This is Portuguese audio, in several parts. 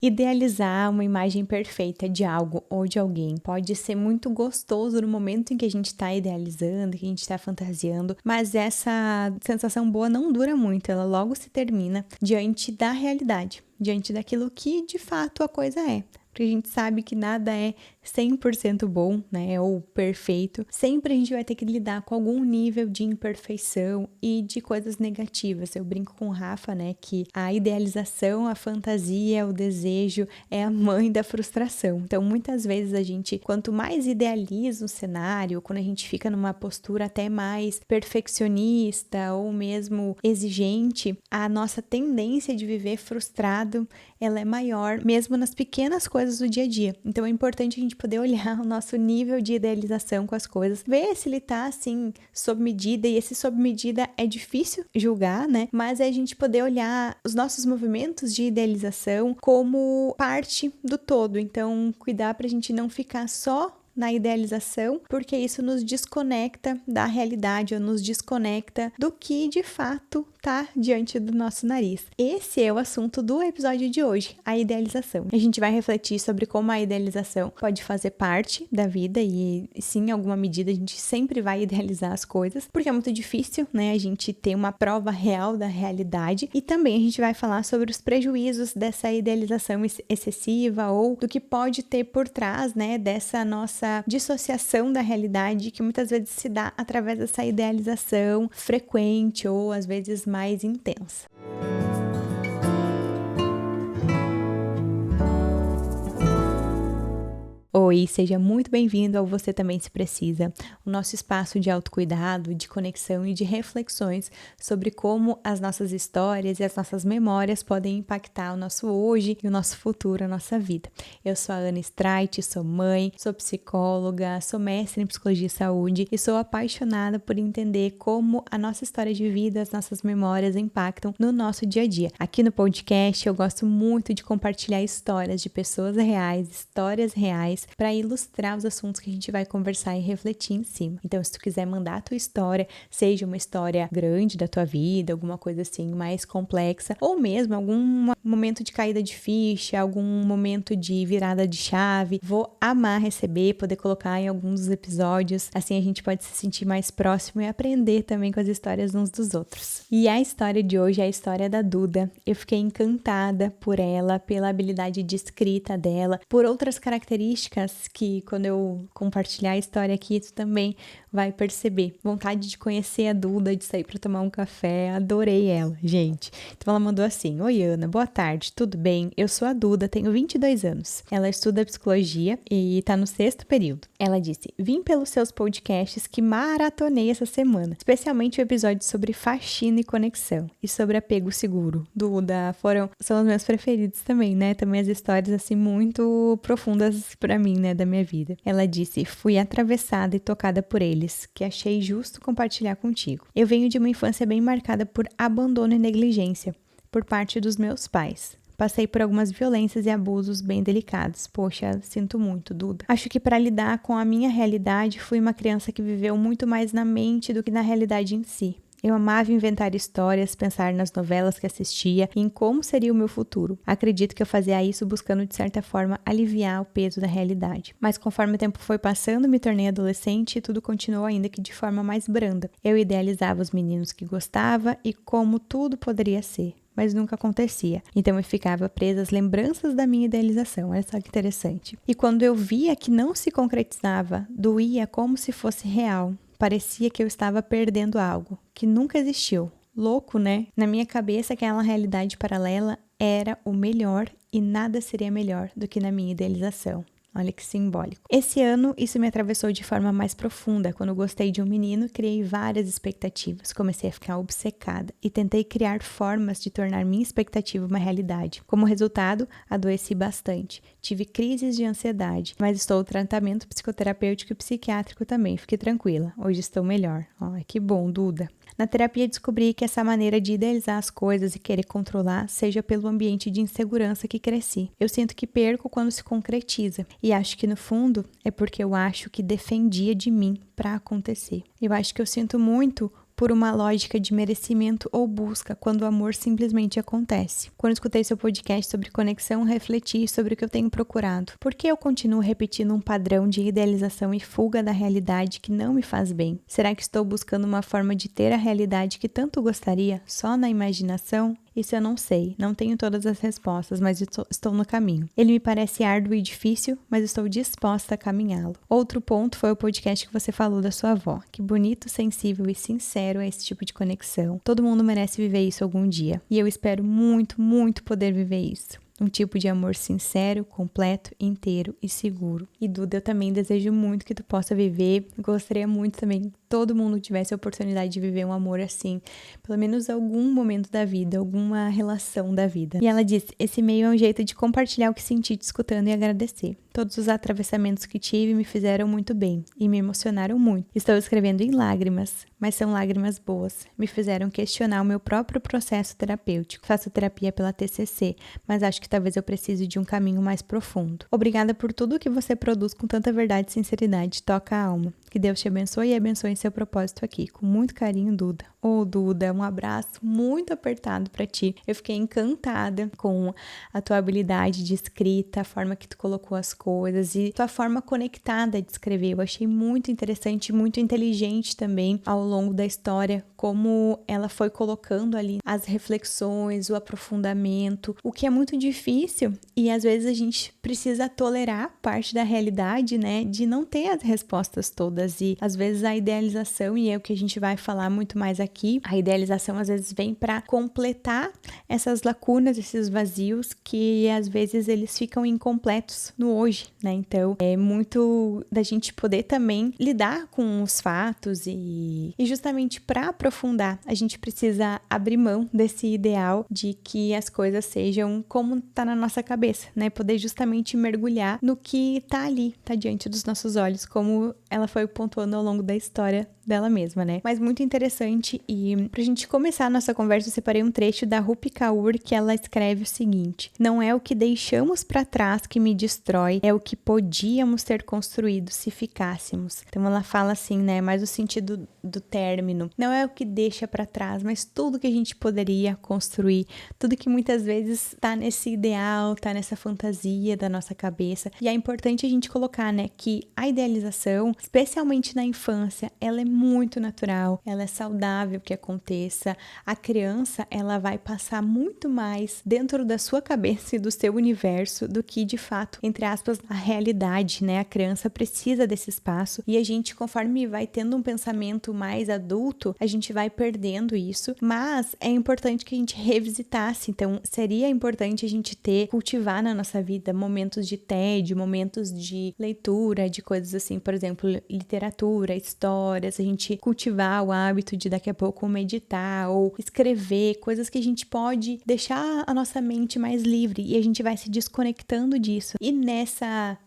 Idealizar uma imagem perfeita de algo ou de alguém pode ser muito gostoso no momento em que a gente está idealizando, que a gente está fantasiando, mas essa sensação boa não dura muito, ela logo se termina diante da realidade, diante daquilo que de fato a coisa é. Porque a gente sabe que nada é 100% bom, né, ou perfeito. Sempre a gente vai ter que lidar com algum nível de imperfeição e de coisas negativas. Eu brinco com o Rafa, né, que a idealização, a fantasia, o desejo é a mãe da frustração. Então, muitas vezes a gente, quanto mais idealiza o cenário, quando a gente fica numa postura até mais perfeccionista ou mesmo exigente, a nossa tendência de viver frustrado, ela é maior, mesmo nas pequenas coisas do dia a dia. Então é importante a gente poder olhar o nosso nível de idealização com as coisas, ver se ele tá assim sob medida, e esse sob medida é difícil julgar, né? Mas é a gente poder olhar os nossos movimentos de idealização como parte do todo. Então cuidar pra gente não ficar só na idealização, porque isso nos desconecta da realidade ou nos desconecta do que de fato tá diante do nosso nariz. Esse é o assunto do episódio de hoje, a idealização. A gente vai refletir sobre como a idealização pode fazer parte da vida e sim, em alguma medida a gente sempre vai idealizar as coisas, porque é muito difícil, né, a gente ter uma prova real da realidade, e também a gente vai falar sobre os prejuízos dessa idealização excessiva ou do que pode ter por trás, né, dessa nossa dissociação da realidade que muitas vezes se dá através dessa idealização frequente ou às vezes mais intensa. Oi, seja muito bem-vindo ao Você Também Se Precisa, o nosso espaço de autocuidado, de conexão e de reflexões sobre como as nossas histórias e as nossas memórias podem impactar o nosso hoje e o nosso futuro, a nossa vida. Eu sou a Ana Streit, sou mãe, sou psicóloga, sou mestre em psicologia e saúde e sou apaixonada por entender como a nossa história de vida, as nossas memórias impactam no nosso dia a dia. Aqui no podcast eu gosto muito de compartilhar histórias de pessoas reais, histórias reais, para ilustrar os assuntos que a gente vai conversar e refletir em cima. Então, se tu quiser mandar a tua história, seja uma história grande da tua vida, alguma coisa assim mais complexa, ou mesmo algum momento de caída de ficha, algum momento de virada de chave, vou amar receber, poder colocar em alguns dos episódios, assim a gente pode se sentir mais próximo e aprender também com as histórias uns dos outros. E a história de hoje é a história da Duda. Eu fiquei encantada por ela, pela habilidade de escrita dela, por outras características que quando eu compartilhar a história aqui, tu também vai perceber. Vontade de conhecer a Duda, de sair para tomar um café, adorei ela, gente. Então ela mandou assim: Oi Ana, boa tarde, tudo bem? Eu sou a Duda, tenho 22 anos. Ela estuda psicologia e tá no 6º período. Ela disse: vim pelos seus podcasts que maratonei essa semana, especialmente o episódio sobre faxina e conexão e sobre apego seguro. Duda, são os meus preferidos também, né? Também as histórias assim muito profundas para mim, né, da minha vida. Ela disse: fui atravessada e tocada por eles, que achei justo compartilhar contigo. Eu venho de uma infância bem marcada por abandono e negligência por parte dos meus pais. Passei por algumas violências e abusos bem delicados. Poxa, sinto muito, Duda. Acho que para lidar com a minha realidade, fui uma criança que viveu muito mais na mente do que na realidade em si. Eu amava inventar histórias, pensar nas novelas que assistia e em como seria o meu futuro. Acredito que eu fazia isso buscando, de certa forma, aliviar o peso da realidade. Mas conforme o tempo foi passando, me tornei adolescente e tudo continuou ainda que de forma mais branda. Eu idealizava os meninos que gostava e como tudo poderia ser, mas nunca acontecia. Então eu ficava presa às lembranças da minha idealização. Olha só que interessante. E quando eu via que não se concretizava, doía como se fosse real. Parecia que eu estava perdendo algo que nunca existiu. Louco, né? Na minha cabeça, aquela realidade paralela era o melhor e nada seria melhor do que na minha idealização. Olha que simbólico. Esse ano, isso me atravessou de forma mais profunda. Quando gostei de um menino, criei várias expectativas. Comecei a ficar obcecada e tentei criar formas de tornar minha expectativa uma realidade. Como resultado, adoeci bastante. Tive crises de ansiedade, mas estou em tratamento psicoterapêutico e psiquiátrico também. Fique tranquila, hoje estou melhor. Ai, que bom, Duda. Na terapia descobri que essa maneira de idealizar as coisas e querer controlar seja pelo ambiente de insegurança que cresci. Eu sinto que perco quando se concretiza e acho que no fundo é porque eu acho que defendia de mim para acontecer. Eu acho que eu sinto muito por uma lógica de merecimento ou busca, quando o amor simplesmente acontece. Quando escutei seu podcast sobre conexão, refleti sobre o que eu tenho procurado. Por que eu continuo repetindo um padrão de idealização e fuga da realidade que não me faz bem? Será que estou buscando uma forma de ter a realidade que tanto gostaria, só na imaginação? Isso eu não sei, não tenho todas as respostas, mas estou no caminho. Ele me parece árduo e difícil, mas estou disposta a caminhá-lo. Outro ponto foi o podcast que você falou da sua avó. Que bonito, sensível e sincero é esse tipo de conexão. Todo mundo merece viver isso algum dia. E eu espero muito, muito poder viver isso. Um tipo de amor sincero, completo, inteiro e seguro. E Duda, eu também desejo muito que tu possa viver. Gostaria muito também que todo mundo tivesse a oportunidade de viver um amor assim, pelo menos algum momento da vida, alguma relação da vida. E ela disse, esse meio é um jeito de compartilhar o que senti te escutando e agradecer. Todos os atravessamentos que tive me fizeram muito bem e me emocionaram muito. Estou escrevendo em lágrimas, mas são lágrimas boas. Me fizeram questionar o meu próprio processo terapêutico. Faço terapia pela TCC, mas acho que talvez eu precise de um caminho mais profundo. Obrigada por tudo que você produz com tanta verdade e sinceridade. Toca a alma. Que Deus te abençoe e abençoe seu propósito aqui. Com muito carinho, Duda. Duda, um abraço muito apertado pra ti. Eu fiquei encantada com a tua habilidade de escrita, a forma que tu colocou as coisas e tua forma conectada de escrever. Eu achei muito interessante, muito inteligente também ao longo da história, como ela foi colocando ali as reflexões, o aprofundamento, o que é muito difícil e às vezes a gente precisa tolerar parte da realidade, né, de não ter as respostas todas e às vezes a idealização, e é o que a gente vai falar muito mais aqui, a idealização às vezes vem para completar essas lacunas, esses vazios que às vezes eles ficam incompletos no hoje, né? Então é muito da gente poder também lidar com os fatos e justamente para aprofundar a gente precisa abrir mão desse ideal de que as coisas sejam como tá na nossa cabeça, né? Poder justamente mergulhar no que tá ali, tá diante dos nossos olhos, como ela foi pontuando ao longo da história dela mesma, né? Mas muito interessante e pra gente começar a nossa conversa eu separei um trecho da Rupi Kaur que ela escreve o seguinte: não é o que deixamos pra trás que me destrói, é o que podíamos ter construído se ficássemos. Então ela fala assim, né? Mais o sentido do término. Não é o que deixa pra trás, mas tudo que a gente poderia construir, tudo que muitas vezes tá nesse ideal, tá nessa fantasia da nossa cabeça. E é importante a gente colocar, né, que a idealização, especialmente na infância, ela é muito natural, ela é saudável que aconteça. A criança, ela vai passar muito mais dentro da sua cabeça e do seu universo do que, de fato, entre aspas, a realidade, né? A criança precisa desse espaço e a gente, conforme vai tendo um pensamento mais adulto, a gente vai perdendo isso, mas é importante que a gente revisitasse. Então, seria importante a gente cultivar na nossa vida momentos de tédio, momentos de leitura, de coisas assim, por exemplo, literatura, histórias, a gente cultivar o hábito de daqui a pouco meditar ou escrever, coisas que a gente pode deixar a nossa mente mais livre e a gente vai se desconectando disso. E nessa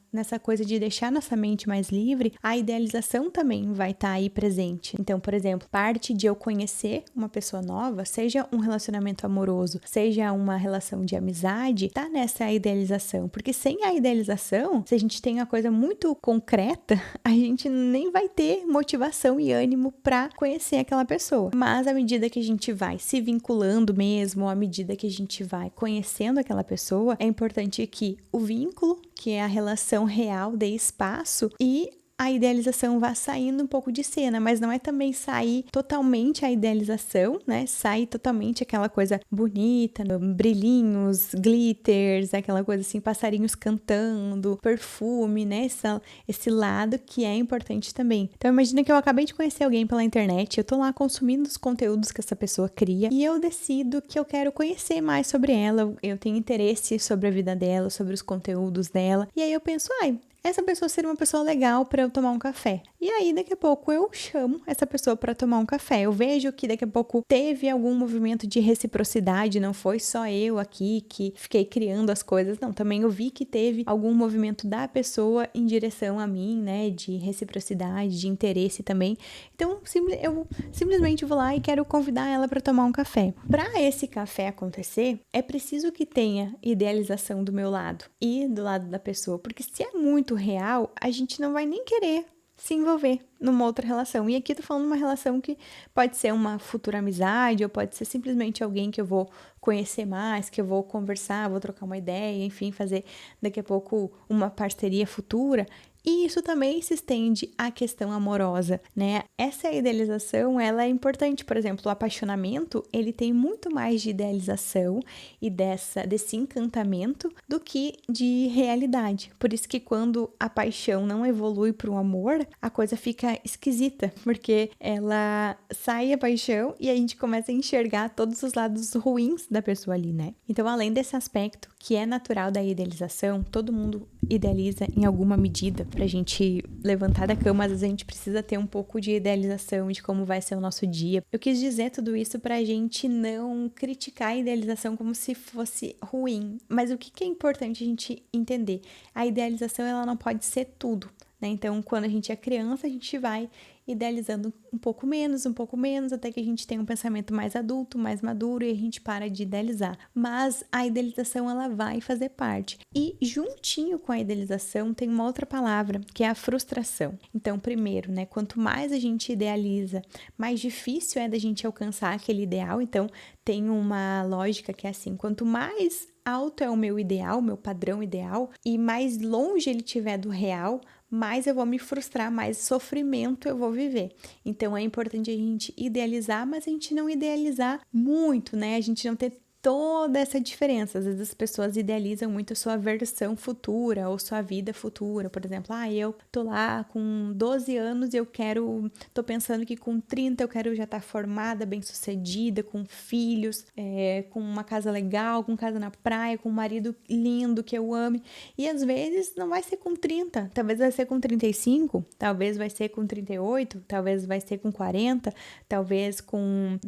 coisa de deixar nossa mente mais livre, a idealização também vai estar aí presente. Então, por exemplo, parte de eu conhecer uma pessoa nova, seja um relacionamento amoroso, seja uma relação de amizade, tá nessa idealização. Porque sem a idealização, se a gente tem uma coisa muito concreta, a gente nem vai ter motivação e ânimo para conhecer aquela pessoa. Mas à medida que a gente vai se vinculando mesmo, à medida que a gente vai conhecendo aquela pessoa, é importante que o vínculo, que é a relação real, dê espaço e a idealização vá saindo um pouco de cena, mas não é também sair totalmente a idealização, né? Sair totalmente aquela coisa bonita, brilhinhos, glitters, aquela coisa assim, passarinhos cantando, perfume, né? Esse lado que é importante também. Então imagina que eu acabei de conhecer alguém pela internet, eu tô lá consumindo os conteúdos que essa pessoa cria e eu decido que eu quero conhecer mais sobre ela, eu tenho interesse sobre a vida dela, sobre os conteúdos dela, e aí eu penso, essa pessoa seria uma pessoa legal para eu tomar um café. E aí, daqui a pouco, eu chamo essa pessoa para tomar um café. Eu vejo que daqui a pouco teve algum movimento de reciprocidade, não foi só eu aqui que fiquei criando as coisas, não. Também eu vi que teve algum movimento da pessoa em direção a mim, né, de reciprocidade, de interesse também. Então, eu simplesmente vou lá e quero convidar ela para tomar um café. Para esse café acontecer, é preciso que tenha idealização do meu lado e do lado da pessoa, porque se é muito real, a gente não vai nem querer se envolver numa outra relação. E aqui tô falando de uma relação que pode ser uma futura amizade, ou pode ser simplesmente alguém que eu vou conhecer mais, que eu vou conversar, vou trocar uma ideia, enfim, fazer daqui a pouco uma parceria futura. E isso também se estende à questão amorosa, né? Essa idealização, ela é importante, por exemplo, o apaixonamento, ele tem muito mais de idealização e desse encantamento do que de realidade. Por isso que quando a paixão não evolui para o amor, a coisa fica esquisita, porque ela sai a paixão e a gente começa a enxergar todos os lados ruins da pessoa ali, né? Então, além desse aspecto que é natural da idealização, todo mundo idealiza em alguma medida. Pra gente levantar da cama, às vezes a gente precisa ter um pouco de idealização de como vai ser o nosso dia. Eu quis dizer tudo isso pra gente não criticar a idealização como se fosse ruim. Mas o que é importante a gente entender? A idealização, ela não pode ser tudo, né? Então, quando a gente é criança, a gente vai idealizando um pouco menos, até que a gente tem um pensamento mais adulto, mais maduro, e a gente para de idealizar. Mas a idealização, ela vai fazer parte. E juntinho com a idealização tem uma outra palavra, que é a frustração. Então, primeiro, né, quanto mais a gente idealiza, mais difícil é da gente alcançar aquele ideal. Então, tem uma lógica que é assim, quanto mais alto é o meu ideal, meu padrão ideal, e mais longe ele estiver do real, mais eu vou me frustrar, mais sofrimento eu vou viver. Então, é importante a gente idealizar, mas a gente não idealizar muito, né? A gente não ter toda essa diferença. Às vezes as pessoas idealizam muito a sua versão futura ou sua vida futura. Por exemplo, eu tô lá com 12 anos e tô pensando que com 30 eu quero já estar formada, bem-sucedida, com filhos, com uma casa legal, com casa na praia, com um marido lindo que eu ame. E às vezes não vai ser com 30, talvez vai ser com 35, talvez vai ser com 38, talvez vai ser com 40, talvez com,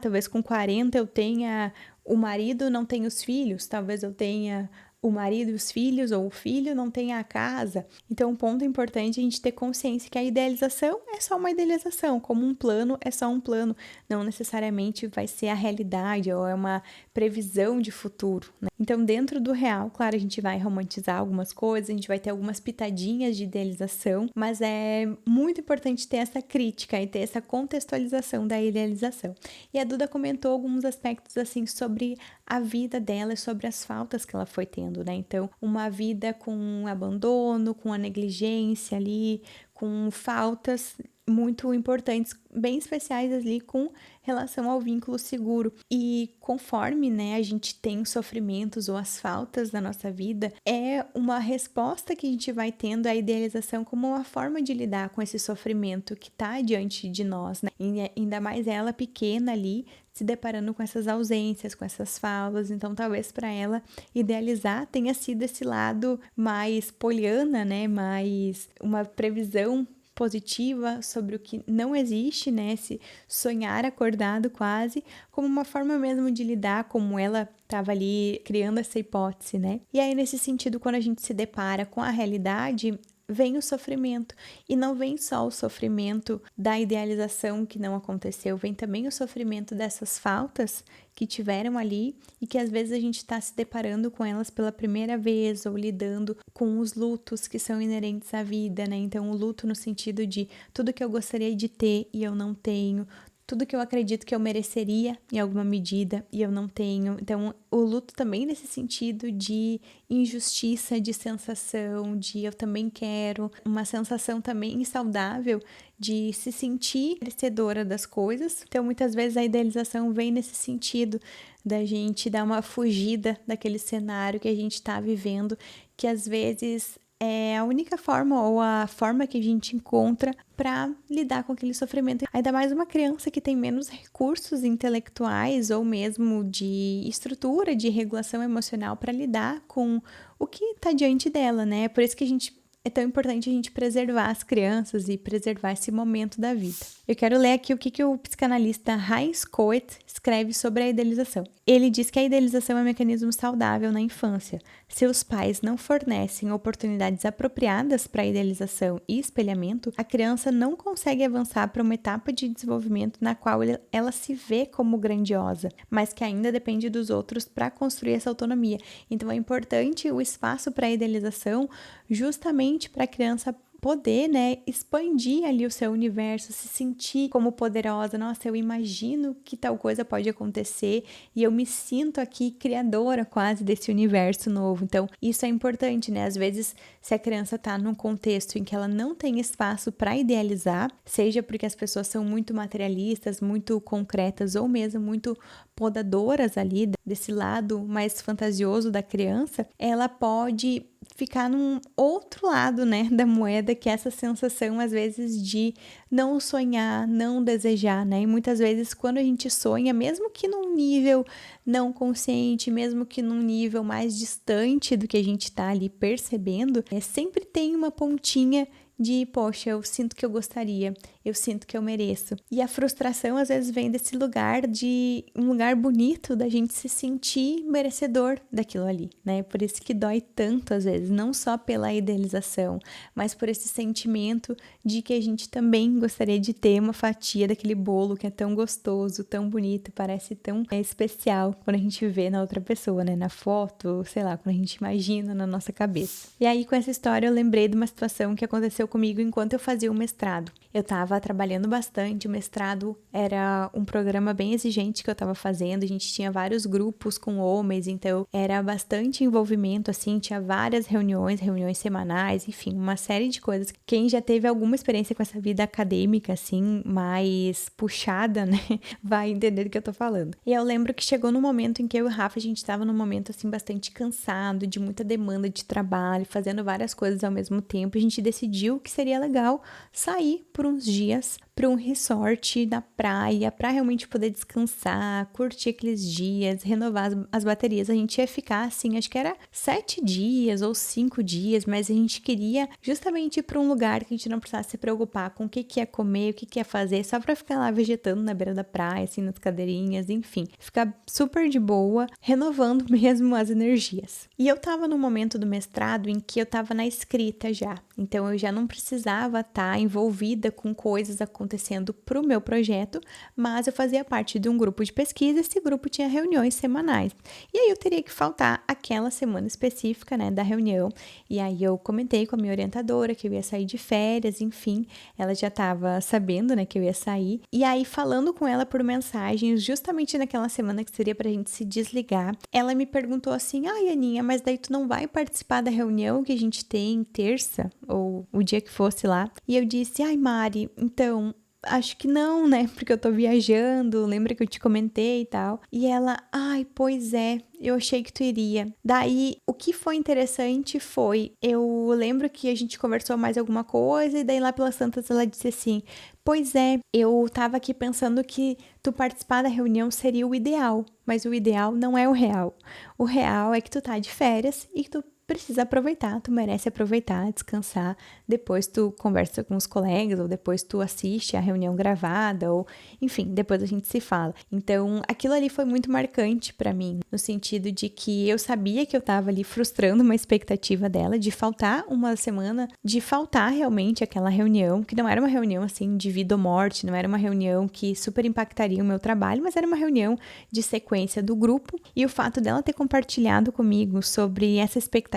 talvez com 40 eu tenha o marido, não tenha os filhos, talvez eu tenha o marido e os filhos, ou o filho não tenha a casa. Então, um ponto importante é a gente ter consciência que a idealização é só uma idealização, como um plano é só um plano, não necessariamente vai ser a realidade ou é uma previsão de futuro, né? Então, dentro do real, claro, a gente vai romantizar algumas coisas, a gente vai ter algumas pitadinhas de idealização, mas é muito importante ter essa crítica e ter essa contextualização da idealização. E a Duda comentou alguns aspectos, assim, sobre a vida dela, sobre as faltas que ela foi tendo, né? Então, uma vida com abandono, com a negligência ali, com faltas muito importantes, bem especiais ali com relação ao vínculo seguro. E conforme, né, a gente tem os sofrimentos ou as faltas da nossa vida, é uma resposta que a gente vai tendo à idealização como uma forma de lidar com esse sofrimento que está diante de nós, né? E ainda mais ela pequena ali, se deparando com essas ausências, com essas faltas. Então, talvez para ela idealizar tenha sido esse lado mais poliana, né? Mais uma previsão positiva sobre o que não existe, né? Esse sonhar acordado quase, como uma forma mesmo de lidar, como ela estava ali criando essa hipótese, né? E aí, nesse sentido, quando a gente se depara com a realidade, vem o sofrimento. E não vem só o sofrimento da idealização que não aconteceu, vem também o sofrimento dessas faltas que tiveram ali e que às vezes a gente está se deparando com elas pela primeira vez ou lidando com os lutos que são inerentes à vida, né? Então, o luto no sentido de tudo que eu gostaria de ter e eu não tenho, tudo que eu acredito que eu mereceria em alguma medida e eu não tenho. Então, o luto também nesse sentido de injustiça, de sensação, de eu também quero, uma sensação também insaudável de se sentir merecedora das coisas. Então, muitas vezes a idealização vem nesse sentido da gente dar uma fugida daquele cenário que a gente está vivendo, que às vezes é a única forma ou a forma que a gente encontra para lidar com aquele sofrimento. Ainda mais uma criança que tem menos recursos intelectuais ou mesmo de estrutura, de regulação emocional para lidar com o que está diante dela, né? Por isso que é tão importante a gente preservar as crianças e preservar esse momento da vida. Eu quero ler aqui o que o psicanalista Heinz Kohut escreve sobre a idealização. Ele diz que a idealização é um mecanismo saudável na infância. Se os pais não fornecem oportunidades apropriadas para a idealização e espelhamento, a criança não consegue avançar para uma etapa de desenvolvimento na qual ela se vê como grandiosa, mas que ainda depende dos outros para construir essa autonomia. Então é importante o espaço para a idealização justamente para a criança poder, né, expandir ali o seu universo, se sentir como poderosa. Nossa, eu imagino que tal coisa pode acontecer e eu me sinto aqui criadora quase desse universo novo. Então, isso é importante, né? Às vezes, se a criança tá num contexto em que ela não tem espaço para idealizar, seja porque as pessoas são muito materialistas, muito concretas ou mesmo muito podadoras ali desse lado mais fantasioso da criança, ela pode ficar num outro lado, né, da moeda, que é essa sensação, às vezes, de não sonhar, não desejar, né? E muitas vezes, quando a gente sonha, mesmo que num nível não consciente, mesmo que num nível mais distante do que a gente tá ali percebendo, sempre tem uma pontinha de, poxa, eu sinto que eu gostaria, eu sinto que eu mereço. E a frustração às vezes vem desse lugar de um lugar bonito da gente se sentir merecedor daquilo ali, né? Por isso que dói tanto às vezes, não só pela idealização, mas por esse sentimento de que a gente também gostaria de ter uma fatia daquele bolo que é tão gostoso, tão bonito, parece tão especial quando a gente vê na outra pessoa, né? Na foto, sei lá, quando a gente imagina na nossa cabeça. E aí com essa história eu lembrei de uma situação que aconteceu comigo enquanto eu fazia o mestrado. Eu estava trabalhando bastante, o mestrado era um programa bem exigente que eu estava fazendo, a gente tinha vários grupos com homens, então era bastante envolvimento, assim, tinha várias reuniões semanais, enfim, uma série de coisas. Quem já teve alguma experiência com essa vida acadêmica, assim, mais puxada, né, vai entender do que eu tô falando. E eu lembro que chegou no momento em que eu e o Rafa, a gente estava num momento, assim, bastante cansado, de muita demanda de trabalho, fazendo várias coisas ao mesmo tempo, a gente decidiu que seria legal sair por uns dias para um resort na praia, para realmente poder descansar, curtir aqueles dias, renovar as baterias. A gente ia ficar assim, acho que era 7 dias ou 5 dias, mas a gente queria justamente ir para um lugar que a gente não precisasse se preocupar com o que ia comer, o que ia fazer, só para ficar lá vegetando na beira da praia, assim, nas cadeirinhas, enfim. Ficar super de boa, renovando mesmo as energias. E eu tava no momento do mestrado em que eu tava na escrita já, então eu já não precisava estar envolvida com coisas acontecendo para o meu projeto, mas eu fazia parte de um grupo de pesquisa, esse grupo tinha reuniões semanais. E aí eu teria que faltar aquela semana específica, né, da reunião. E aí eu comentei com a minha orientadora que eu ia sair de férias, enfim, ela já estava sabendo, né, que eu ia sair. E aí falando com ela por mensagens, justamente naquela semana que seria pra gente se desligar, ela me perguntou assim: "Ai, Aninha, mas daí tu não vai participar da reunião que a gente tem terça ou o dia que fosse lá?" E eu disse: "Ai, Mari, então acho que não, né? Porque eu tô viajando, lembra que eu te comentei e tal." E ela: "Ai, pois é, eu achei que tu iria." Daí, o que foi interessante foi, eu lembro que a gente conversou mais alguma coisa, e daí lá pelas tantas ela disse assim: "Pois é, eu tava aqui pensando que tu participar da reunião seria o ideal, mas o ideal não é o real. O real é que tu tá de férias e que tu precisa aproveitar, tu merece aproveitar, descansar, depois tu conversa com os colegas, ou depois tu assiste a reunião gravada, ou enfim, depois a gente se fala." Então, aquilo ali foi muito marcante pra mim, no sentido de que eu sabia que eu tava ali frustrando uma expectativa dela, de faltar uma semana, de faltar realmente aquela reunião, que não era uma reunião assim de vida ou morte, não era uma reunião que super impactaria o meu trabalho, mas era uma reunião de sequência do grupo, e o fato dela ter compartilhado comigo sobre essa expectativa,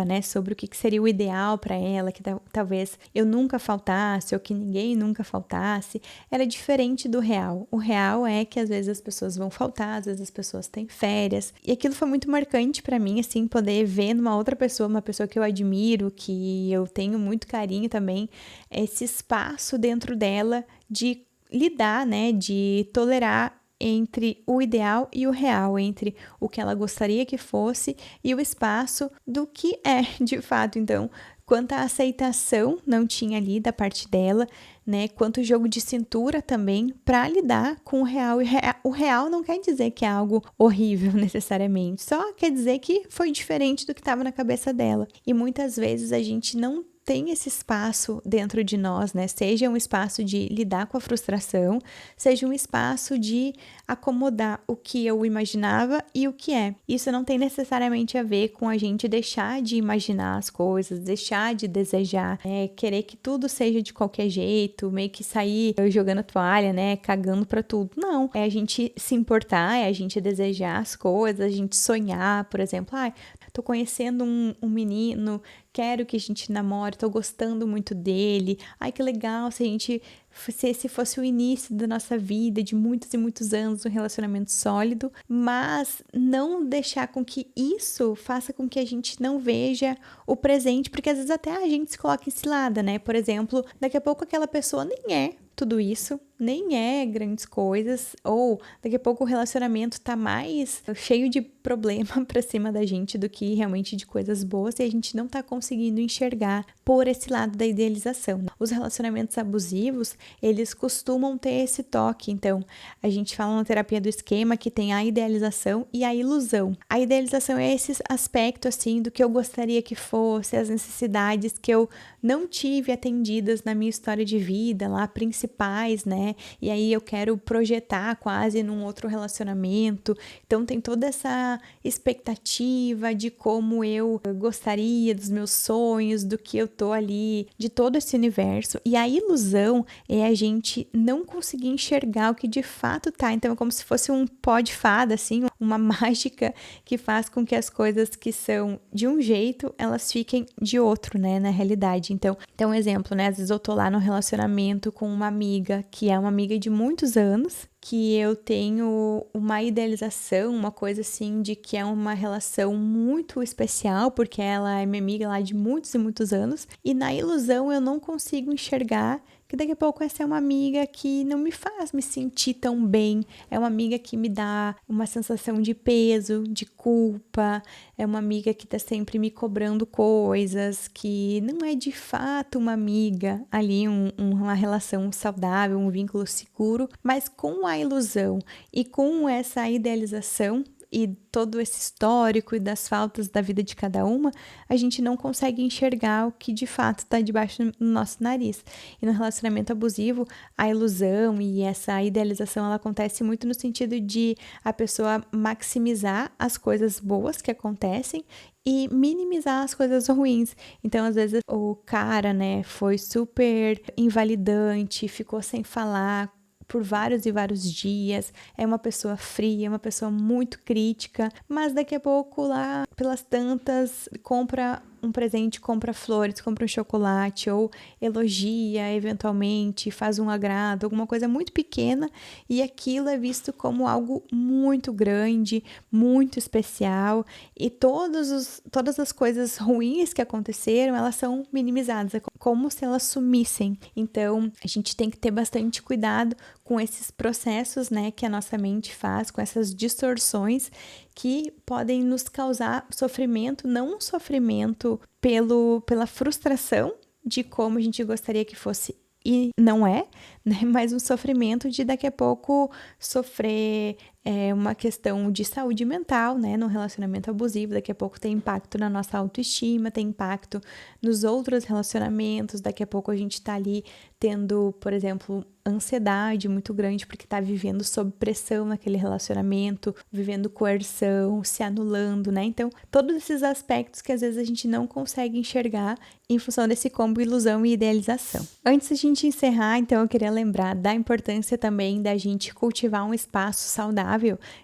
né, sobre o que seria o ideal para ela, que talvez eu nunca faltasse ou que ninguém nunca faltasse, era diferente do real. O real é que às vezes as pessoas vão faltar, às vezes as pessoas têm férias, e aquilo foi muito marcante para mim, assim, poder ver numa outra pessoa, uma pessoa que eu admiro, que eu tenho muito carinho também, esse espaço dentro dela de lidar, né, de tolerar entre o ideal e o real, entre o que ela gostaria que fosse e o espaço do que é de fato. Então, quanta aceitação não tinha ali da parte dela, né? Quanto jogo de cintura também para lidar com o real. E o real não quer dizer que é algo horrível necessariamente, só quer dizer que foi diferente do que estava na cabeça dela. E muitas vezes a gente não tem esse espaço dentro de nós, né? Seja um espaço de lidar com a frustração, seja um espaço de acomodar o que eu imaginava e o que é. Isso não tem necessariamente a ver com a gente deixar de imaginar as coisas, deixar de desejar, querer que tudo seja de qualquer jeito, meio que sair jogando a toalha, né? Cagando pra tudo. Não, é a gente se importar, é a gente desejar as coisas, a gente sonhar, por exemplo, tô conhecendo um menino, quero que a gente namore, tô gostando muito dele. Ai, que legal se esse fosse o início da nossa vida, de muitos e muitos anos, um relacionamento sólido, mas não deixar com que isso faça com que a gente não veja o presente, porque às vezes até a gente se coloca em cilada, né? Por exemplo, daqui a pouco aquela pessoa nem é tudo isso, nem é grandes coisas, ou daqui a pouco o relacionamento tá mais cheio de problema pra cima da gente do que realmente de coisas boas, e a gente não tá conseguindo enxergar por esse lado da idealização. Os relacionamentos abusivos, eles costumam ter esse toque. Então, a gente fala na terapia do esquema que tem a idealização e a ilusão. A idealização é esse aspecto assim do que eu gostaria que fosse, as necessidades que eu não tive atendidas na minha história de vida, lá principais, né? E aí eu quero projetar quase num outro relacionamento. Então tem toda essa expectativa de como eu gostaria, dos meus sonhos, do que eu tô ali, de todo esse universo. E a ilusão é a gente não conseguir enxergar o que de fato tá. Então é como se fosse um pó de fada, assim, uma mágica que faz com que as coisas que são de um jeito, elas fiquem de outro, né, na realidade. Então um exemplo, né, às vezes eu tô lá no relacionamento com uma amiga, que é uma amiga de muitos anos, que eu tenho uma idealização, uma coisa assim, de que é uma relação muito especial, porque ela é minha amiga lá de muitos e muitos anos, e na ilusão eu não consigo enxergar que daqui a pouco essa é uma amiga que não me faz me sentir tão bem, é uma amiga que me dá uma sensação de peso, de culpa, é uma amiga que tá sempre me cobrando coisas, que não é de fato uma amiga ali, uma relação saudável, um vínculo seguro, mas com a ilusão e com essa idealização e todo esse histórico e das faltas da vida de cada uma, a gente não consegue enxergar o que de fato está debaixo do nosso nariz. E no relacionamento abusivo, a ilusão e essa idealização, ela acontece muito no sentido de a pessoa maximizar as coisas boas que acontecem e minimizar as coisas ruins. Então, às vezes, o cara, né, foi super invalidante, ficou sem falar por vários e vários dias, é uma pessoa fria, é uma pessoa muito crítica, mas daqui a pouco lá, pelas tantas, compra um presente, compra flores, compra um chocolate, ou elogia eventualmente, faz um agrado, alguma coisa muito pequena, e aquilo é visto como algo muito grande, muito especial, e todas as coisas ruins que aconteceram, elas são minimizadas, é como se elas sumissem. Então, a gente tem que ter bastante cuidado com esses processos, né, que a nossa mente faz, com essas distorções que podem nos causar sofrimento, não um sofrimento pela frustração de como a gente gostaria que fosse e não é, né? Mas um sofrimento de daqui a pouco sofrer uma questão de saúde mental, né? No relacionamento abusivo, daqui a pouco tem impacto na nossa autoestima, tem impacto nos outros relacionamentos, daqui a pouco a gente tá ali tendo, por exemplo, ansiedade muito grande porque tá vivendo sob pressão naquele relacionamento, vivendo coerção, se anulando, né? Então, todos esses aspectos que às vezes a gente não consegue enxergar em função desse combo ilusão e idealização. Antes de a gente encerrar, então, eu queria lembrar da importância também da gente cultivar um espaço saudável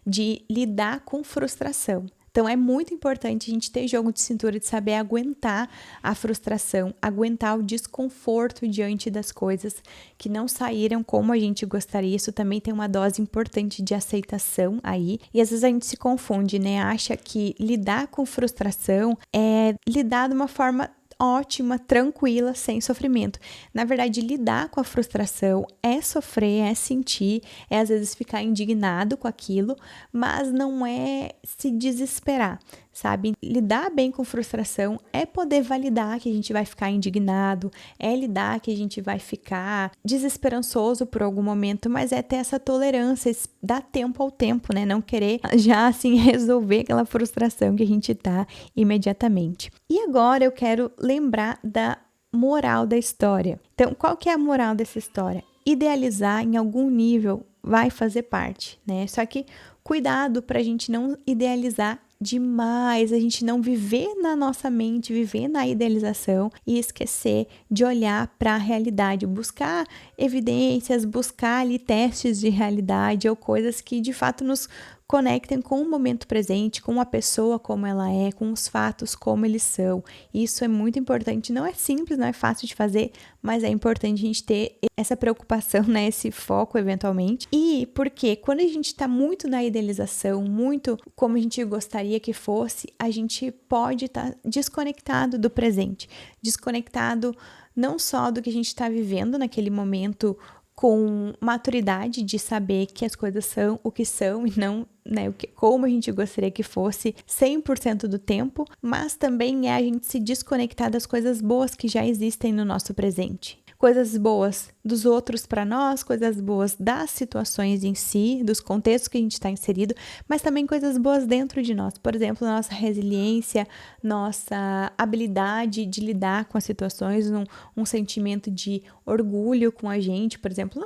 de lidar com frustração. Então, é muito importante a gente ter jogo de cintura, de saber aguentar a frustração, aguentar o desconforto diante das coisas que não saíram como a gente gostaria. Isso também tem uma dose importante de aceitação aí. E às vezes a gente se confunde, né? Acha que lidar com frustração é lidar de uma forma ótima, tranquila, sem sofrimento. Na verdade, lidar com a frustração é sofrer, é sentir, é às vezes ficar indignado com aquilo, mas não é se desesperar, sabe? Lidar bem com frustração é poder validar que a gente vai ficar indignado, é lidar que a gente vai ficar desesperançoso por algum momento, mas é ter essa tolerância, dar tempo ao tempo, né? Não querer já assim resolver aquela frustração que a gente tá imediatamente. E agora eu quero lembrar da moral da história. Então, qual que é a moral dessa história? Idealizar em algum nível vai fazer parte, né? Só que cuidado para a gente não idealizar demais, a gente não viver na nossa mente, viver na idealização e esquecer de olhar para a realidade, buscar evidências, buscar ali testes de realidade ou coisas que de fato nos conectem com o momento presente, com a pessoa como ela é, com os fatos como eles são. Isso é muito importante, não é simples, não é fácil de fazer, mas é importante a gente ter essa preocupação, né, esse foco eventualmente. E porque quando a gente está muito na idealização, muito como a gente gostaria que fosse, a gente pode estar desconectado do presente, desconectado não só do que a gente está vivendo naquele momento, com maturidade de saber que as coisas são o que são e não, né, como a gente gostaria que fosse 100% do tempo, mas também é a gente se desconectar das coisas boas que já existem no nosso presente. Coisas boas dos outros para nós, coisas boas das situações em si, dos contextos que a gente está inserido, mas também coisas boas dentro de nós. Por exemplo, nossa resiliência, nossa habilidade de lidar com as situações, um sentimento de orgulho com a gente. Por exemplo,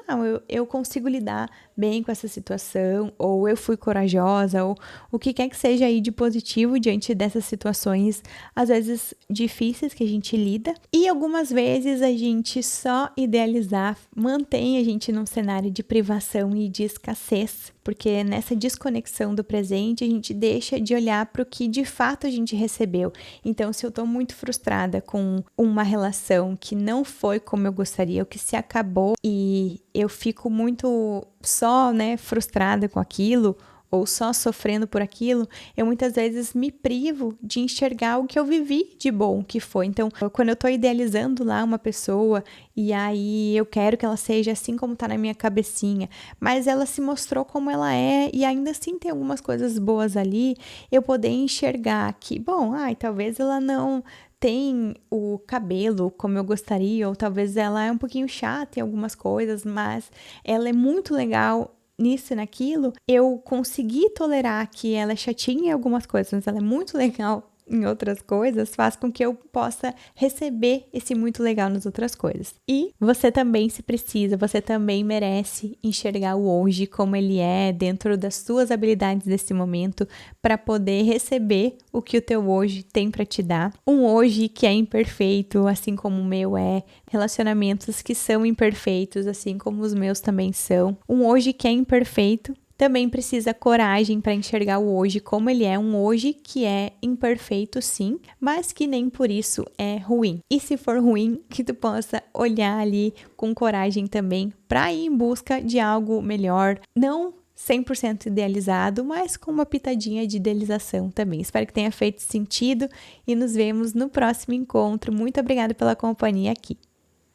eu consigo lidar bem com essa situação, ou eu fui corajosa, ou o que quer que seja aí de positivo diante dessas situações, às vezes difíceis que a gente lida. E algumas vezes a gente só idealizar mantém a gente num cenário de privação e de escassez, porque nessa desconexão do presente a gente deixa de olhar para o que de fato a gente recebeu. Então, se eu estou muito frustrada com uma relação que não foi como eu gostaria, ou que se acabou, e eu fico muito só, né, frustrada com aquilo, ou só sofrendo por aquilo, eu muitas vezes me privo de enxergar o que eu vivi de bom que foi. Então, quando eu tô idealizando lá uma pessoa e aí eu quero que ela seja assim como tá na minha cabecinha, mas ela se mostrou como ela é e ainda assim tem algumas coisas boas ali, eu poder enxergar que, bom, talvez ela não tem o cabelo como eu gostaria, ou talvez ela é um pouquinho chata em algumas coisas, mas ela é muito legal nisso e naquilo. Eu consegui tolerar que ela é chatinha em algumas coisas, mas ela é muito legal em outras coisas, faz com que eu possa receber esse muito legal nas outras coisas. E você também se precisa, você também merece enxergar o hoje como ele é, dentro das suas habilidades desse momento, para poder receber o que o teu hoje tem para te dar. Um hoje que é imperfeito, assim como o meu é, relacionamentos que são imperfeitos, assim como os meus também são. Um hoje que é imperfeito também precisa coragem para enxergar o hoje como ele é, um hoje que é imperfeito sim, mas que nem por isso é ruim. E se for ruim, que tu possa olhar ali com coragem também para ir em busca de algo melhor, não 100% idealizado, mas com uma pitadinha de idealização também. Espero que tenha feito sentido e nos vemos no próximo encontro. Muito obrigada pela companhia aqui.